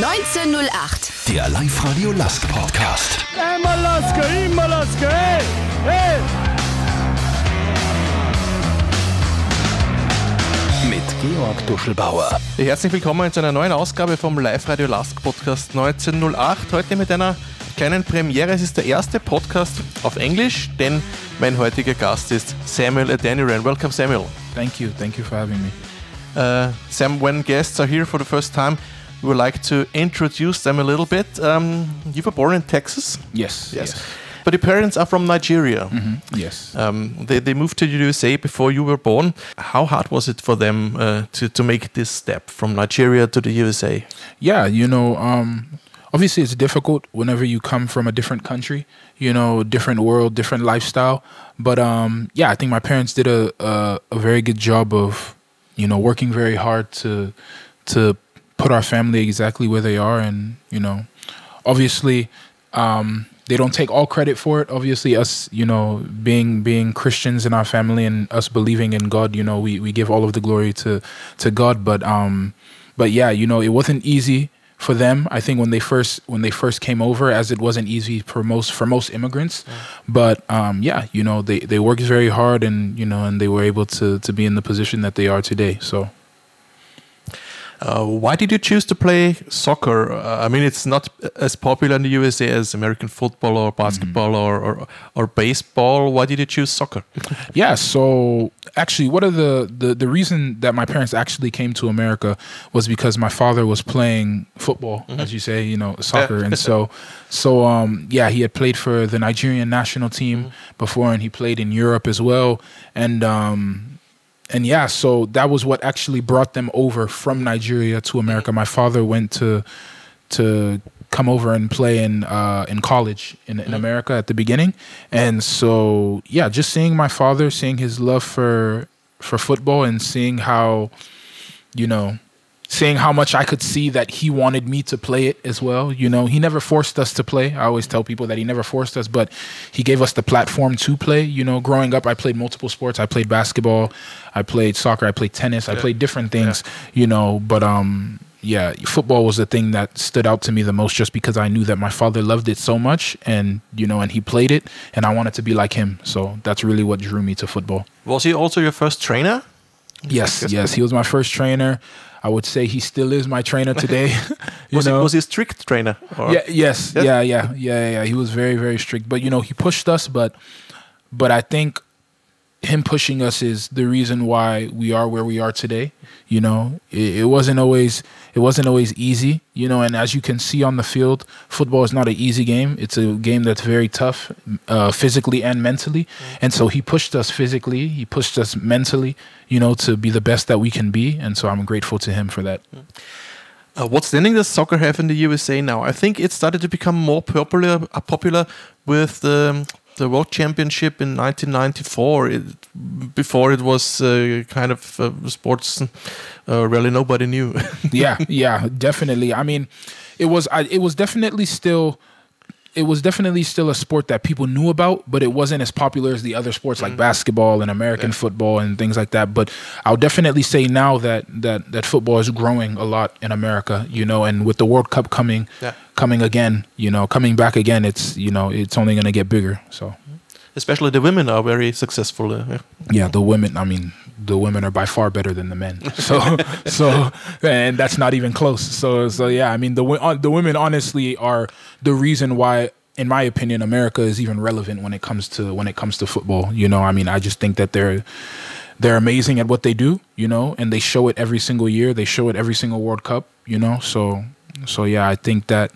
1908. Der Life Radio LASK Podcast. Immer LASK, hey, hey! Mit Georg Duschlbauer. Herzlich willkommen zu einer neuen Ausgabe vom Life Radio LASK Podcast 1908. Heute mit einer kleinen Premiere. Es ist der erste Podcast auf Englisch, denn mein heutiger Gast ist Samuel Adeniran. Welcome, Samuel. Thank you for having me. Sam, when guests are here for the first time, we would like to introduce them a little bit. You were born in Texas? Yes. But your parents are from Nigeria. Mm-hmm. Yes. They moved to the USA before you were born. How hard was it for them to make this step from Nigeria to the USA? Yeah, obviously it's difficult whenever you come from a different country, different world, different lifestyle. But I think my parents did a very good job of, working very hard to put our family exactly where they are. And, obviously, they don't take all credit for it. Obviously, us, being Christians in our family and us believing in God, we give all of the glory to God. But yeah, it wasn't easy for them. I think when they first came over, as it wasn't easy for most immigrants. But they worked very hard, and and they were able to be in the position that they are today. So. Why did you choose to play soccer? I mean, it's not as popular in the USA as American football or basketball or baseball. Why did you choose soccer? Yeah, so actually, what are the reason that my parents actually came to America was because my father was playing football, as you say, soccer, and so he had played for the Nigerian national team before, and he played in Europe as well, And yeah, so that was what actually brought them over from Nigeria to America. My father went to come over and play in college in America at the beginning, and so yeah, just seeing my father, seeing his love for football, and seeing how much I could see that he wanted me to play it as well. He never forced us to play. I always tell people that he never forced us, but he gave us the platform to play. Growing up, I played multiple sports. I played basketball, I played soccer, I played tennis, I played different things, but football was the thing that stood out to me the most, just because I knew that my father loved it so much, and and he played it, and I wanted to be like him. So that's really what drew me to football. Was he also your first trainer? Yes, he was my first trainer. I would say he still is my trainer today. Was he a strict trainer? Or? Yes. He was very, very strict. But he pushed us. But I think him pushing us is the reason why we are where we are today. It wasn't always easy. And as you can see on the field, football is not an easy game. It's a game that's very tough, physically and mentally. And so he pushed us physically. He pushed us mentally. To be the best that we can be. And so I'm grateful to him for that. What standing does soccer have in the USA now? I think it started to become more popular with the World Championship in 1994. Before it was kind of sports really nobody knew. yeah, definitely. I mean, it was definitely still a sport that people knew about, but it wasn't as popular as the other sports like basketball and American football and things like that. But I'll definitely say now that football is growing a lot in America, and with the World Cup coming again, coming back again, it's only going to get bigger. So, especially the women are very successful. Yeah, the women. I mean, the women are by far better than the men. So, and that's not even close. So yeah, I mean, the women honestly are the reason why, in my opinion, America is even relevant when it comes to football. I mean, I just think that they're amazing at what they do. And they show it every single year. They show it every single World Cup. So yeah, I think that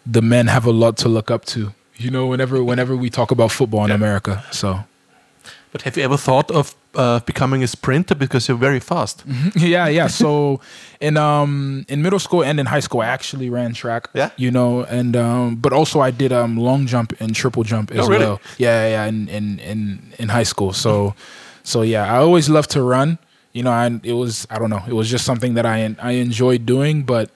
the men have a lot to look up to. Whenever we talk about football in America. So. But have you ever thought of becoming a sprinter, because you're very fast? Yeah. So in middle school and in high school, I actually ran track. Yeah. And but also I did long jump and triple jump as really? well. Yeah. In high school. So yeah, I always loved to run. It was just something that I enjoyed doing, but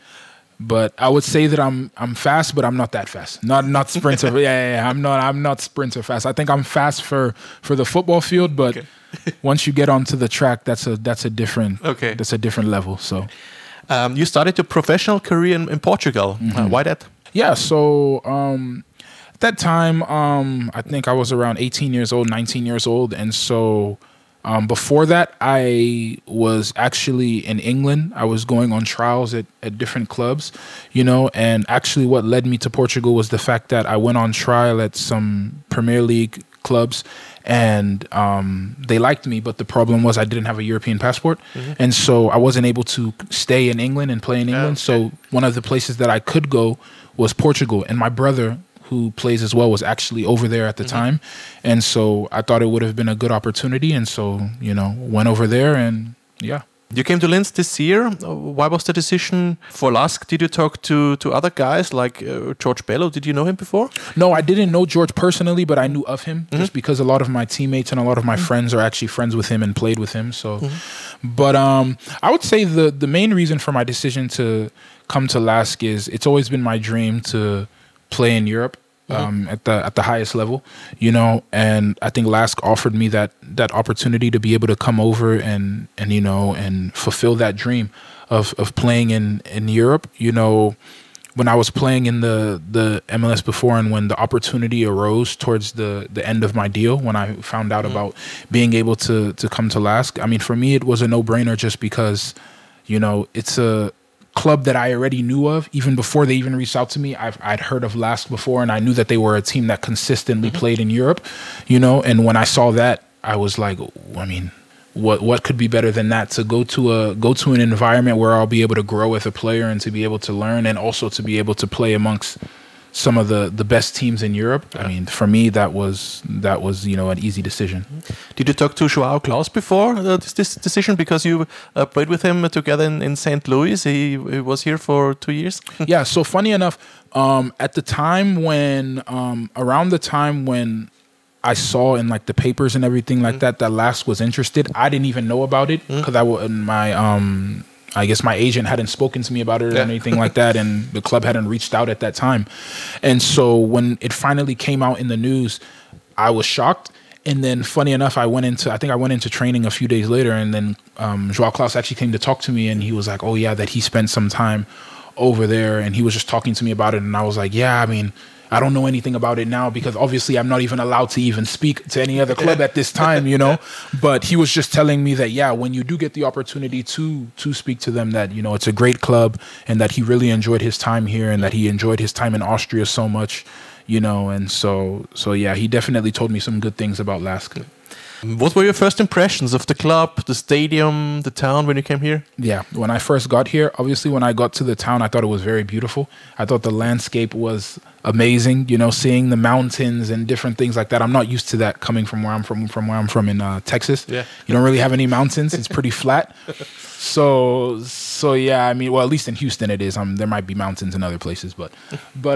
I would say that I'm fast, but I'm not that fast. Not sprinter. yeah. I'm not sprinter fast. I think I'm fast for the football field, but once you get onto the track, that's a different level. So You started your professional career in Portugal. Why that? Yeah, so at that time, I think I was around 18 years old, 19 years old. And so before that, I was actually in England. I was going on trials at different clubs, you know, and actually what led me to Portugal was the fact that I went on trial at some Premier League clubs, and they liked me, but the problem was I didn't have a European passport, and so I wasn't able to stay in England and play in England. So one of the places that I could go was Portugal, and my brother, who plays as well, was actually over there at the time, and so I thought it would have been a good opportunity, and so, you know, went over there, and yeah. You came to Linz this year. Why was the decision for LASK? Did you talk to other guys like George Bello? Did you know him before? No, I didn't know George personally, but I knew of him just because a lot of my teammates and a lot of my friends are actually friends with him and played with him. So, but I would say the main reason for my decision to come to LASK is it's always been my dream to play in Europe. At the highest level, you know, and I think LASK offered me that opportunity to be able to come over and you know, and fulfill that dream of playing in Europe. You know, when I was playing in the MLS before, and when the opportunity arose towards the end of my deal, when I found out about being able to come to LASK, I mean, for me it was a no-brainer, just because, you know, it's a club that I already knew of. Even before they even reached out to me, I'd heard of LASK before, and I knew that they were a team that consistently played in Europe, you know. And when I saw that, I was like, I mean, what could be better than that, to go to an environment where I'll be able to grow as a player and to be able to learn, and also to be able to play amongst some of the best teams in Europe. I mean, for me, that was you know, an easy decision. Did you talk to Joao Klaus before this decision? Because you played with him together in St. Louis. He was here for 2 years. Yeah. So funny enough, at the time when around the time when I saw in like the papers and everything like that LASK was interested, I didn't even know about it, because I guess my agent hadn't spoken to me about it or anything like that, and the club hadn't reached out at that time. And so when it finally came out in the news, I was shocked. And then funny enough, I went into training a few days later, and then Joao Klaus actually came to talk to me, and he was like, oh yeah, that he spent some time over there, and he was just talking to me about it. And I was like, yeah, I mean, I don't know anything about it now, because obviously I'm not even allowed to even speak to any other club at this time, you know. But he was just telling me that, yeah, when you do get the opportunity to speak to them, that, you know, it's a great club, and that he really enjoyed his time here, and that he enjoyed his time in Austria so much, you know. And so yeah, he definitely told me some good things about LASK. What were your first impressions of the club, the stadium, the town when you came here? Yeah, when I first got here, obviously when I got to the town, I thought it was very beautiful. I thought the landscape was amazing, you know, seeing the mountains and different things like that. I'm not used to that coming from where I'm from in Texas. Yeah. You don't really have any mountains. It's pretty flat. So yeah, I mean, well, at least in Houston it is. There might be mountains in other places, but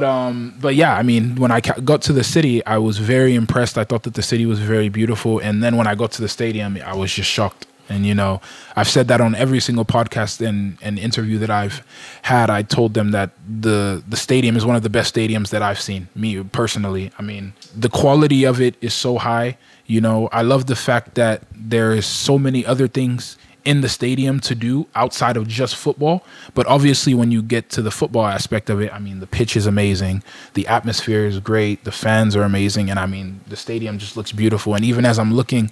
yeah, I mean, when I got to the city, I was very impressed. I thought that the city was very beautiful, and then when I got to the stadium, I was just shocked. And you know, I've said that on every single podcast and interview that I've had. I told them that the stadium is one of the best stadiums that I've seen, me personally. I mean, the quality of it is so high. You know, I love the fact that there is so many other things in the stadium to do outside of just football. But obviously when you get to the football aspect of it, I mean, the pitch is amazing, the atmosphere is great, the fans are amazing, and I mean, the stadium just looks beautiful. And even as I'm looking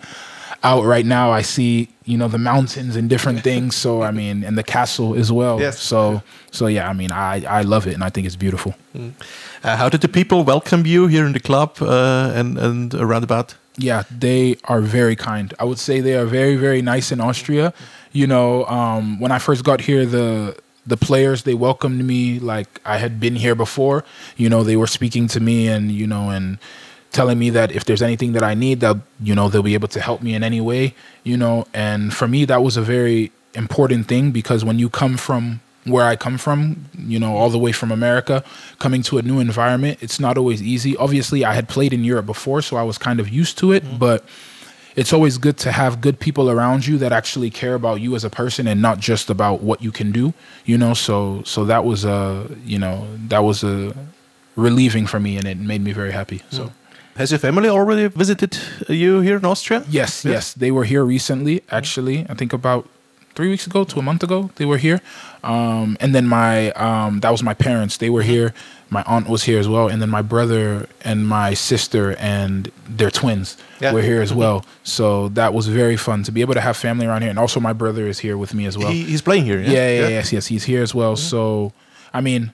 out right now, I see, you know, the mountains and different things. So I mean, and the castle as well. Yes. So yeah, I mean, I love it, and I think it's beautiful. How did the people welcome you here in the club and around about? Yeah, they are very kind. I would say they are very, very nice in Austria. You know, when I first got here, the players, they welcomed me like I had been here before. You know, they were speaking to me, and you know, and telling me that if there's anything that I need, they'll be able to help me in any way. You know, and for me, that was a very important thing, because when you come from where I come from, you know, all the way from America, coming to a new environment, it's not always easy. Obviously, I had played in Europe before, so I was kind of used to it, but it's always good to have good people around you that actually care about you as a person and not just about what you can do, you know. So that was relieving for me, and it made me very happy. So has your family already visited you here in Austria? Yes. They were here recently, actually. I think about 3 weeks ago to a month ago. They were here. And then that was my parents. They were here. My aunt was here as well. And then my brother and my sister and their twins were here as well. So that was very fun to be able to have family around here. And also my brother is here with me as well. He's playing here, Yes, he's here as well. So, I mean,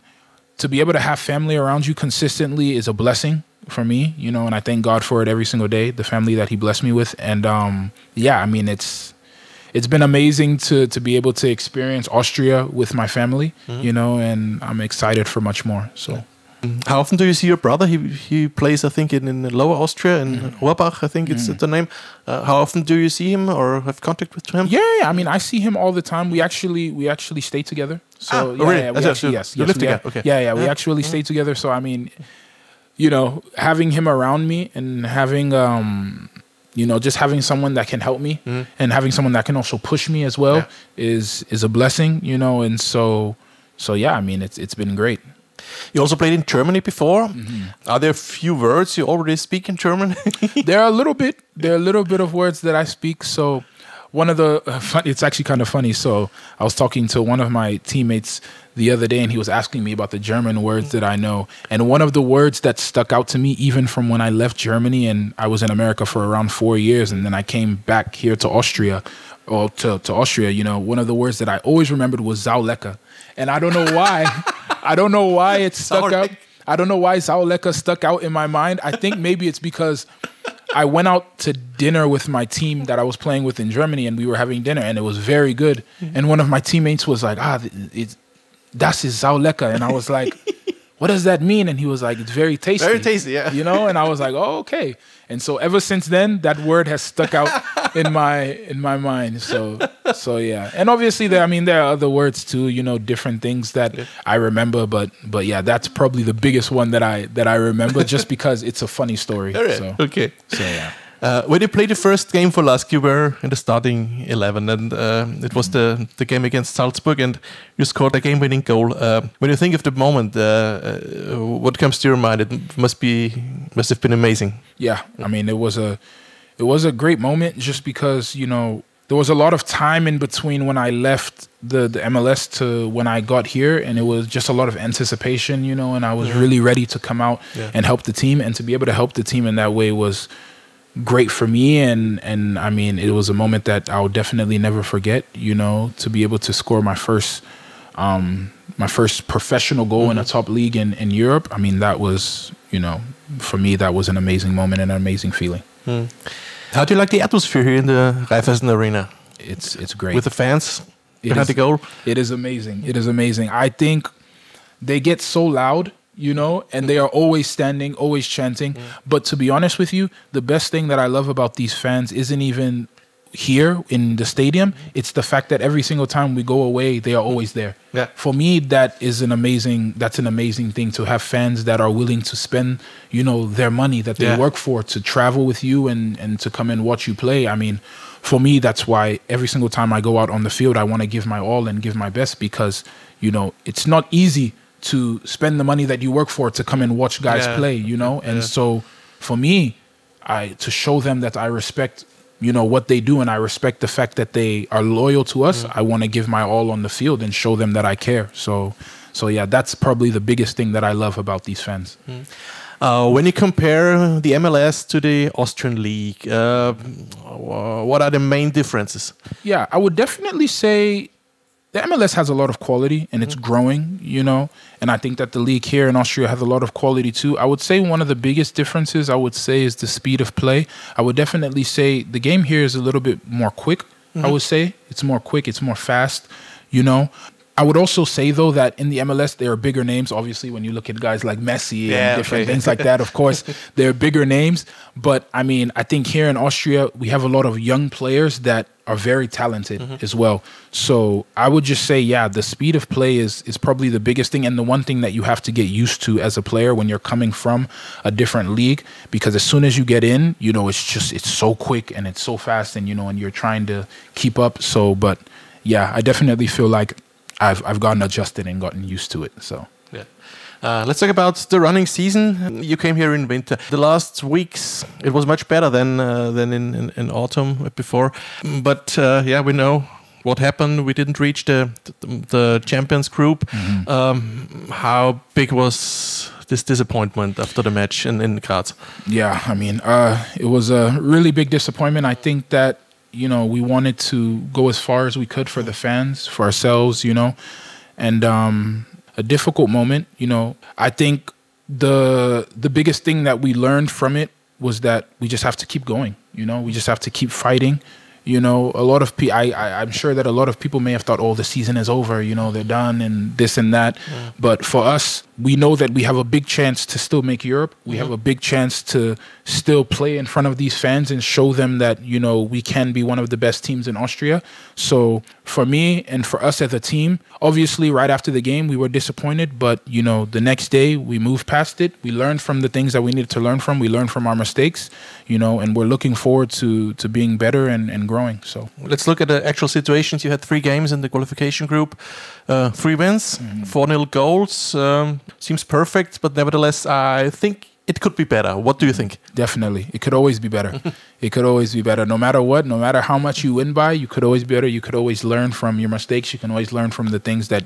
to be able to have family around you consistently is a blessing for me, you know, and I thank God for it every single day, the family that he blessed me with. And I mean, it's been amazing to be able to experience Austria with my family, you know, and I'm excited for much more. So, how often do you see your brother? He plays, I think, in Lower Austria, in Rohrbach, I think it's the name. How often do you see him or have contact with him? Yeah, I mean, I see him all the time. We actually stay together. So really? We live together. Okay. We actually stay together. So I mean, you know, having him around me and having you know, just having someone that can help me and having someone that can also push me as well is a blessing, you know. And so yeah, I mean, it's been great. You also played in Germany before. Are there a few words you already speak in German? There are a little bit of words that I speak. So one of the it's actually kind of funny. So I was talking to one of my teammates the other day, and he was asking me about the German words that I know. And one of the words that stuck out to me, even from when I left Germany and I was in America for around 4 years, and then I came back here to Austria, or to Austria, you know, one of the words that I always remembered was Saulecker. And I don't know why. I don't know why it stuck out. I don't know why Saulecker stuck out in my mind. I think maybe it's because I went out to dinner with my team that I was playing with in Germany, and we were having dinner, and it was very good. And one of my teammates was like, das ist Saulecker. And I was like, what does that mean? And he was like, it's very tasty. Very tasty, yeah. You know? And I was like, oh, okay. And so ever since then, that word has stuck out in my mind. So yeah. And obviously there are other words too, you know, different things that I remember, but yeah, that's probably the biggest one that I remember just because it's a funny story. Right. So, okay. So yeah. When you played the first game for LASK, you were in the starting 11, and it was the game against Salzburg, and you scored a game-winning goal. When you think of the moment, what comes to your mind? It must have been amazing. Yeah, I mean, it was a great moment just because, you know, there was a lot of time in between when I left the MLS to when I got here, and it was just a lot of anticipation, you know, and I was really ready to come out and help the team, and to be able to help the team in that way was great for me, and I mean, it was a moment that I'll definitely never forget, you know, to be able to score my first professional goal in a top league in Europe. I mean, that was, you know, for me, that was an amazing moment and an amazing feeling. How do you like the atmosphere here in the Raiffeisen Arena? It's great. With the fans behind the goal? It is amazing. It is amazing. I think they get so loud, you know, and they are always standing, always chanting. But to be honest with you, the best thing that I love about these fans isn't even here in the stadium. It's the fact that every single time we go away, they are always there. Yeah. For me, that's an amazing thing, to have fans that are willing to spend, you know, their money that they work for to travel with you and to come and watch you play. I mean, for me, that's why every single time I go out on the field, I want to give my all and give my best, because, you know, it's not easy to spend the money that you work for to come and watch guys play, you know? And so for me, to show them that I respect, you know, what they do, and I respect the fact that they are loyal to us, I want to give my all on the field and show them that I care. So yeah, that's probably the biggest thing that I love about these fans. When you compare the MLS to the Austrian League, what are the main differences? Yeah, I would definitely say the MLS has a lot of quality, and it's growing, you know, and I think that the league here in Austria has a lot of quality too. I would say one of the biggest differences, is the speed of play. I would definitely say the game here is a little bit more quick, I would say. It's more quick, it's more fast, you know. I would also say, though, that in the MLS, there are bigger names. Obviously, when you look at guys like Messi and different things like that, of course, there are bigger names. But, I mean, I think here in Austria, we have a lot of young players that are very talented as well. So I would just say, yeah, the speed of play is probably the biggest thing, and the one thing that you have to get used to as a player when you're coming from a different league, because as soon as you get in, you know, it's so quick and it's so fast, and, you know, and you're trying to keep up. So, but, yeah, I definitely feel like I've gotten adjusted and gotten used to it. So let's talk about the running season. You came here in winter. The last weeks it was much better than in autumn before. But we know what happened. We didn't reach the champions group. How big was this disappointment after the match in Graz? Yeah, I mean, it was a really big disappointment. I think that, you know, we wanted to go as far as we could for the fans, for ourselves, you know, and a difficult moment, you know. I think the biggest thing that we learned from it was that we just have to keep going, you know. We just have to keep fighting. You know, a lot of people, I'm sure that a lot of people may have thought, oh, the season is over, you know, they're done and this and that. Yeah. But for us, we know that we have a big chance to still make Europe. We have a big chance to still play in front of these fans and show them that, you know, we can be one of the best teams in Austria. So for me and for us as a team, obviously right after the game, we were disappointed. But, you know, the next day we moved past it. We learned from the things that we needed to learn from. We learned from our mistakes, you know, and we're looking forward to being better and growing. So let's look at the actual situations. You had 3 games in the qualification group, 3 wins, 4-0 goals. Seems perfect, but nevertheless, I think it could be better. What do you think? Definitely. It could always be better. It could always be better. No matter what, no matter how much you win by, you could always be better. You could always learn from your mistakes. You can always learn from the things that,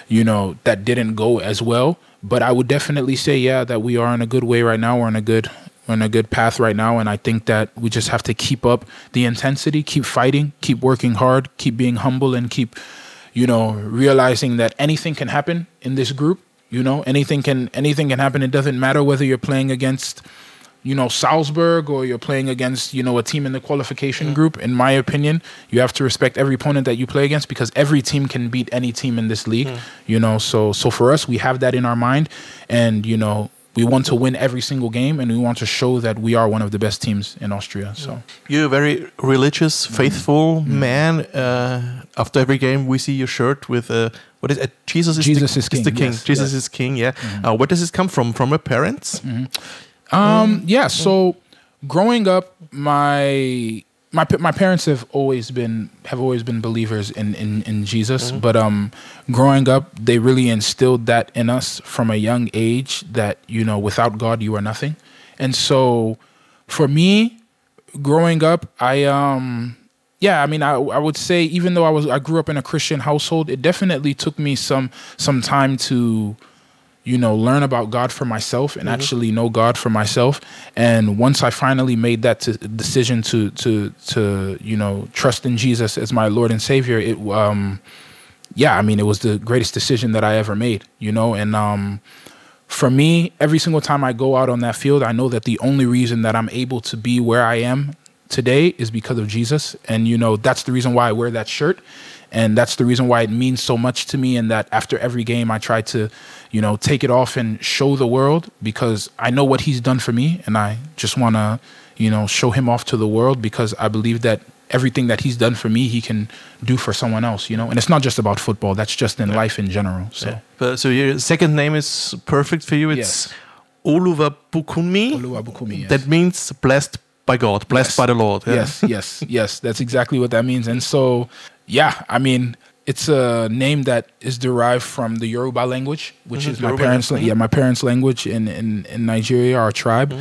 you know, that didn't go as well. But I would definitely say, yeah, that we are in a good way right now. We're in a good path right now, and I think that we just have to keep up the intensity, keep fighting, keep working hard, keep being humble, and keep, you know, realizing that anything can happen in this group. You know, anything can happen. It doesn't matter whether you're playing against, you know, Salzburg or you're playing against, you know, a team in the qualification group. In my opinion, you have to respect every opponent that you play against, because every team can beat any team in this league. You know, so for us, we have that in our mind, and, you know, we want to win every single game, and we want to show that we are one of the best teams in Austria. So you're a very religious, faithful man. After every game, we see your shirt with what is it? Jesus is king. Yes, Jesus is king. Yeah. Where does this come from? From your parents? Yeah. So growing up, my parents have always been believers in Jesus, but growing up, they really instilled that in us from a young age, that, you know, without God you are nothing. And so for me, growing up, I would say, even though I grew up in a Christian household, it definitely took me some time to, you know, learn about God for myself and actually know God for myself. And once I finally made that decision to you know, trust in Jesus as my Lord and Savior, it was the greatest decision that I ever made, you know. And for me, every single time I go out on that field, I know that the only reason that I'm able to be where I am today is because of Jesus. And, you know, that's the reason why I wear that shirt. And that's the reason why it means so much to me, and that after every game I try to, you know, take it off and show the world, because I know what he's done for me, and I just want to, you know, show him off to the world, because I believe that everything that he's done for me, he can do for someone else, you know. And it's not just about football, that's just in life in general. So so your second name is perfect for you. It's Oluwabukumi. Oluwabukumi, yes. That means blessed by God, blessed by the Lord. Yeah. Yes, that's exactly what that means. And so, yeah, I mean, it's a name that is derived from the Yoruba language, which is my parents' language in Nigeria, our tribe.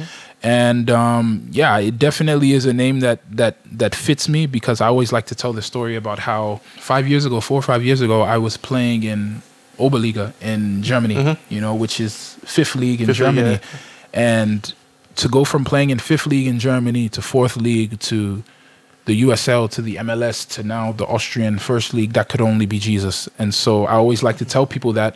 And it definitely is a name that fits me, because I always like to tell the story about how 4 or 5 years ago, I was playing in Oberliga in Germany, you know, which is 5th league in Germany. Yeah. And to go from playing in 5th league in Germany to 4th league to the USL to the MLS to now the Austrian 1st league, that could only be Jesus. And so I always like to tell people that,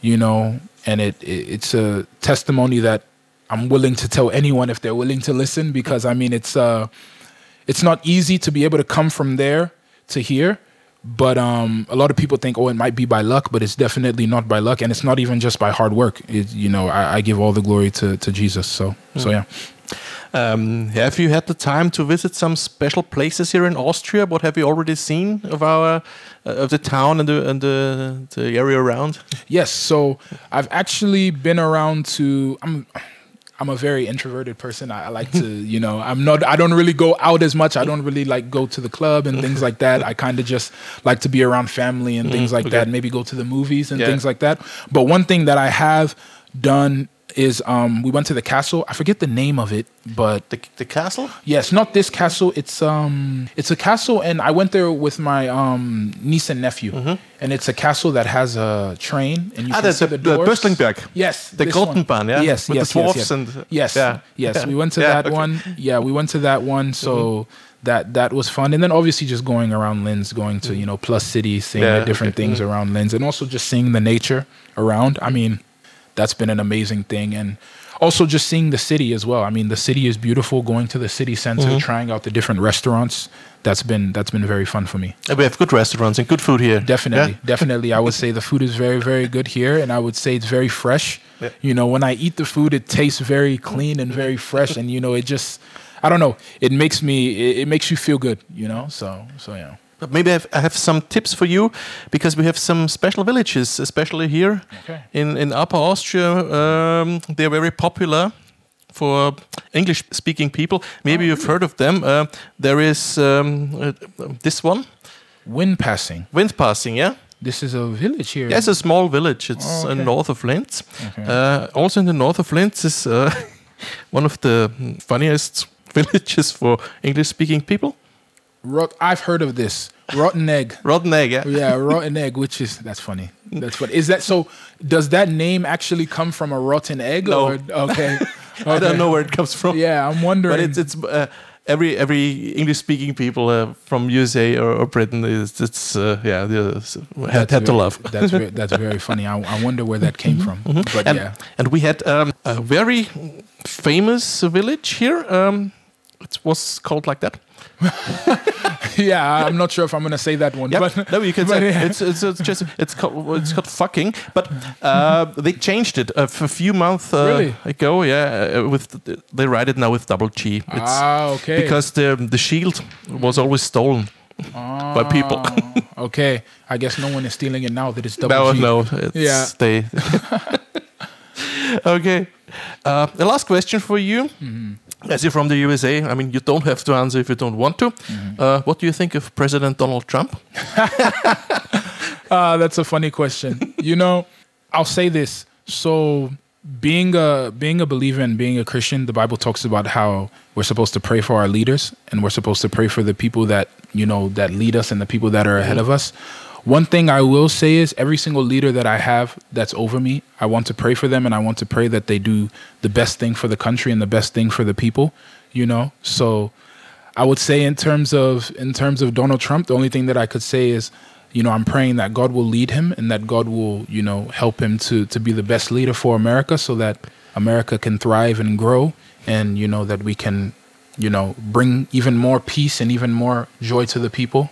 you know, and it's a testimony that I'm willing to tell anyone if they're willing to listen, because I mean, it's not easy to be able to come from there to here. But a lot of people think, oh, it might be by luck, but it's definitely not by luck, and it's not even just by hard work. You know, I give all the glory to Jesus. So yeah. Have you had the time to visit some special places here in Austria? What have you already seen of our of the town and the area around? Yes, so I've actually been around to. I'm a very introverted person. I like to, you know, I don't really go out as much. I don't really like go to the club and things like that. I kind of just like to be around family and things like that. Maybe go to the movies and things like that. But one thing that I have done is we went to the castle. I forget the name of it, but the castle? Yes, not this castle. It's a castle, and I went there with my niece and nephew, and it's a castle that has a train, and you can see the doors. The Böstlingberg. Yes, the Grottenbahn. Yeah. Yes, with yes, the dwarfs yes. and yes, yes. Yeah. We went to that one. Yeah, we went to that one. So. That was fun, and then obviously just going around Linz, going to Plus City, seeing the different things around Linz, and also just seeing the nature around. I mean, that's been an amazing thing, and also just seeing the city as well. I mean, the city is beautiful. Going to the city center, trying out the different restaurants. That's been very fun for me. And we have good restaurants and good food here. Definitely. I would say the food is very, very good here, and I would say it's very fresh. Yeah. When I eat the food, it tastes very clean and very fresh, and it just. I don't know. It makes you feel good, So yeah. But maybe I have some tips for you, because we have some special villages, especially here in Upper Austria. They're very popular for English-speaking people. Maybe you've heard of them. There is this one. Wind passing, yeah. This is a village here. Yes, a small village. It's north of Linz. Okay. Also in the north of Linz is one of the funniest villages for English-speaking people. I've heard of this. Rotten egg. Rotten egg, yeah. Yeah, rotten egg, that's funny. That's funny. Is that so? Does that name actually come from a rotten egg? No. Or, okay. I don't know where it comes from. Yeah, I'm wondering. But it's every English-speaking people from USA or Britain had to laugh. That's very funny. I wonder where that came from. But and we had a very famous village here. It was called like that. Yeah, I'm not sure if I'm going to say that one. Yep. But no, you can say it's called fucking. But they changed it a few months ago. Yeah, they write it now with double G. Okay. Because the shield was always stolen by people. Okay, I guess no one is stealing it now that it's double G. No, they. Okay, the last question for you. As you're from the USA, I mean, you don't have to answer if you don't want to. What do you think of President Donald Trump? That's a funny question. I'll say this. So being a believer and being a Christian, the Bible talks about how we're supposed to pray for our leaders, and we're supposed to pray for the people that, that lead us and the people that are ahead of us. One thing I will say is every single leader that I have that's over me, I want to pray for them, and I want to pray that they do the best thing for the country and the best thing for the people, So I would say in terms of Donald Trump, the only thing that I could say is, I'm praying that God will lead him and that God will, help him to be the best leader for America, so that America can thrive and grow, and, that we can, bring even more peace and even more joy to the people,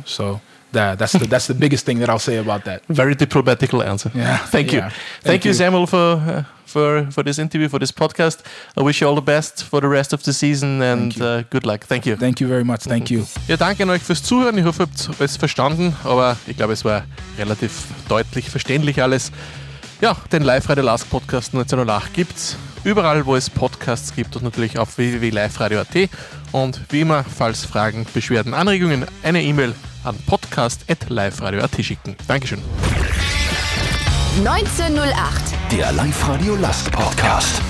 So that's the biggest thing that I'll say about that. Very diplomatical answer. Yeah. Thank you. Thank you, Samuel, for this interview, for this podcast. I wish you all the best for the rest of the season and good luck. Thank you. Thank you very much. Thank you. Ja, danke an euch fürs Zuhören. Ich hoffe, ihr habt es verstanden, aber ich glaube, es war relativ deutlich verständlich alles. Ja, den Life Radio LASK Podcast 1908 gibt's überall, wo es Podcasts gibt, und natürlich auf www.liferadio.at. Und wie immer, falls Fragen, Beschwerden, Anregungen, eine E-Mail an podcast@liferadio.at schicken. Dankeschön. 1908. Der Life Radio LASK Podcast.